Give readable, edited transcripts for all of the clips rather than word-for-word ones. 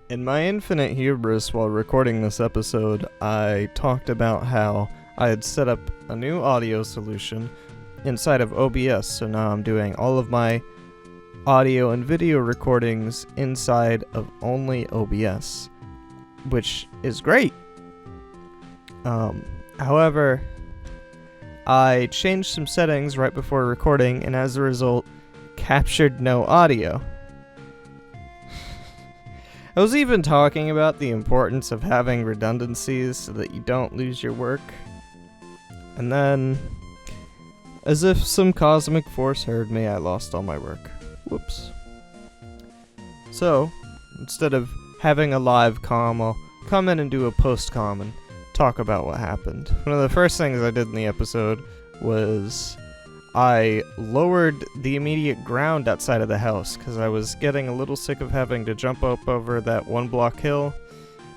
In my infinite hubris while recording this episode, I talked about how I had set up a new audio solution inside of OBS, so now I'm doing all of my audio and video recordings inside of only OBS, which is great. However, I changed some settings right before recording, and as a result, captured no audio. I was even talking about the importance of having redundancies so that you don't lose your work. And then, as if some cosmic force heard me, I lost all my work. Whoops. So, instead of having a live comm, I'll come in and do a post-comm and talk about what happened. One of the first things I did in the episode was I lowered the immediate ground outside of the house because I was getting a little sick of having to jump up over that one block hill,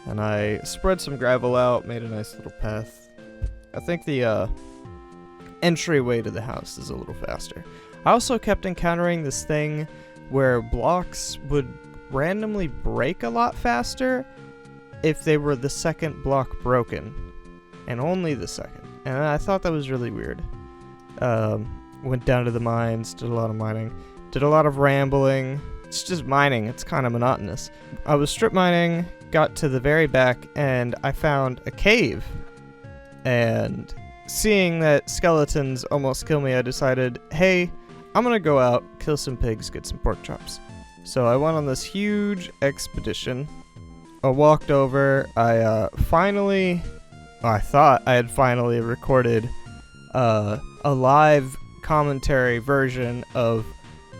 and I spread some gravel out, made a nice little path. I think the entryway to the house is a little faster. I also kept encountering this thing where blocks would randomly break a lot faster if they were the second block broken, and only the second, and I thought that was really weird. Went down to the mines, did a lot of mining, did a lot of rambling. It's just mining, it's kind of monotonous. I was strip mining, got to the very back, and I found a cave. And seeing that skeletons almost kill me, I decided, hey, I'm gonna go out, kill some pigs, get some pork chops. So I went on this huge expedition. I walked over, I thought I had finally recorded a live commentary version of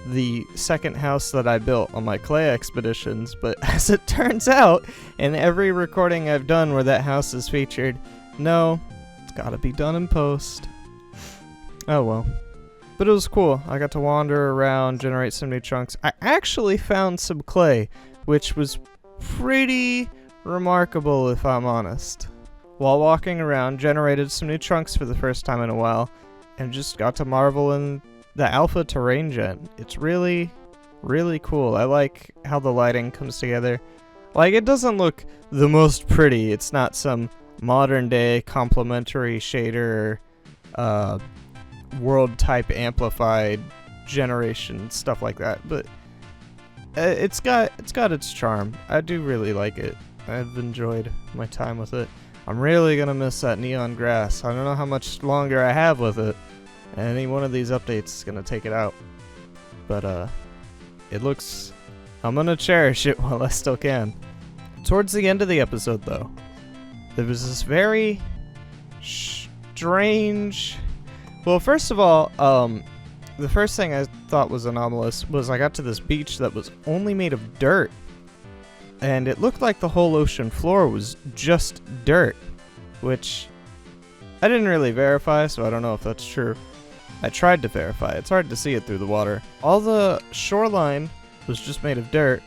the second house that I built on my clay expeditions, but as it turns out, in every recording I've done where that house is featured, no, it's gotta be done in post. Oh well. But it was cool. I got to wander around, generate some new chunks. I actually found some clay, which was pretty remarkable if I'm honest. While walking around, generated some new chunks for the first time in a while, and just got to marvel in the alpha terrain gen. It's really, really cool. I like how the lighting comes together. Like, it doesn't look the most pretty. It's not some modern day complementary shader, world type amplified generation, stuff like that. But it's got its charm. I do really like it. I've enjoyed my time with it. I'm really gonna miss that neon grass. I don't know how much longer I have with it. Any one of these updates is gonna take it out. But I'm gonna cherish it while I still can. Towards the end of the episode though, there was this very strange... Well, first of all, the first thing I thought was anomalous was I got to this beach that was only made of dirt. And it looked like the whole ocean floor was just dirt, which I didn't really verify, so I don't know if that's true. I tried to verify. It's hard to see it through the water. All the shoreline was just made of dirt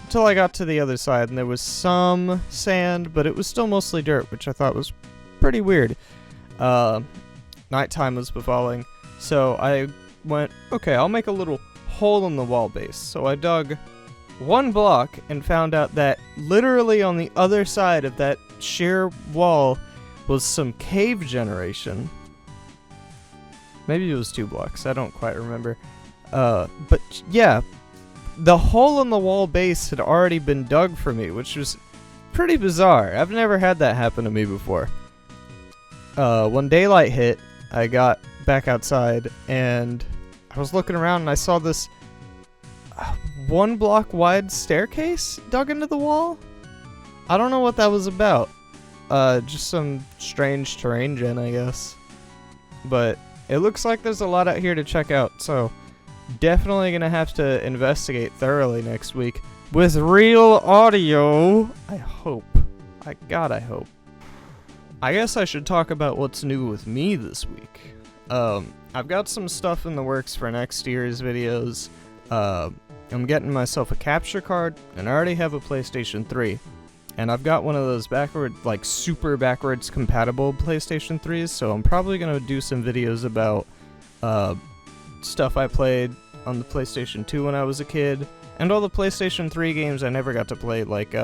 until I got to the other side, and there was some sand, but it was still mostly dirt, which I thought was pretty weird. Nighttime was befalling, so I went, okay, I'll make a little hole in the wall base. So I dug one block and found out that literally on the other side of that sheer wall was some cave generation. Maybe it was 2 blocks, I don't quite remember. But yeah, the hole in the wall base had already been dug for me, which was pretty bizarre. I've never had that happen to me before. When daylight hit, I got back outside and I was looking around and I saw this 1 block wide staircase dug into the wall. I don't know what that was about. Just some strange terrain gen, I guess. But it looks like there's a lot out here to check out, so definitely gonna have to investigate thoroughly next week with real audio. I hope. I hope. I guess I should talk about what's new with me this week. I've got some stuff in the works for next year's videos. I'm getting myself a capture card, and I already have a PlayStation 3. And I've got one of those super backwards compatible PlayStation 3s, so I'm probably going to do some videos about stuff I played on the PlayStation 2 when I was a kid, And all the PlayStation 3 games I never got to play, like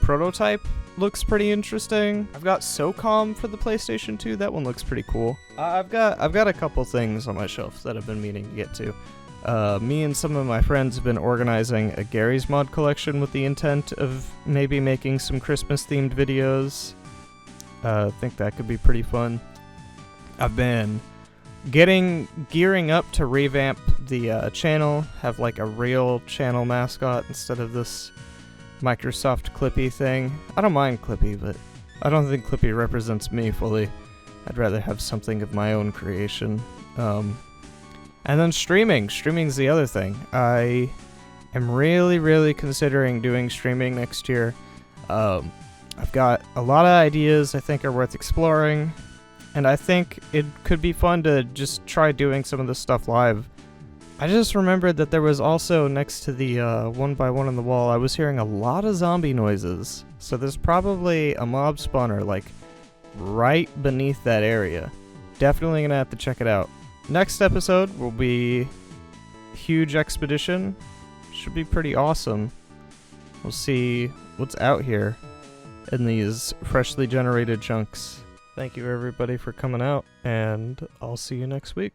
Prototype looks pretty interesting. I've got SOCOM for the PlayStation 2, that one looks pretty cool. I've got a couple things on my shelf that I've been meaning to get to. Me and some of my friends have been organizing a Gary's Mod collection with the intent of maybe making some Christmas-themed videos. I think that could be pretty fun. I've been gearing up to revamp the channel, have like a real channel mascot instead of this Microsoft Clippy thing. I don't mind Clippy, but I don't think Clippy represents me fully. I'd rather have something of my own creation. And then streaming. Streaming's the other thing. I am really considering doing streaming next year. I've got a lot of ideas I think are worth exploring. And I think it could be fun to just try doing some of this stuff live. I just remembered that there was also, next to the 1x1 on the wall, I was hearing a lot of zombie noises. So there's probably a mob spawner, like, right beneath that area. Definitely gonna have to check it out. Next episode will be Huge Expedition. Should be pretty awesome. We'll see what's out here in these freshly generated chunks. Thank you everybody for coming out, and I'll see you next week.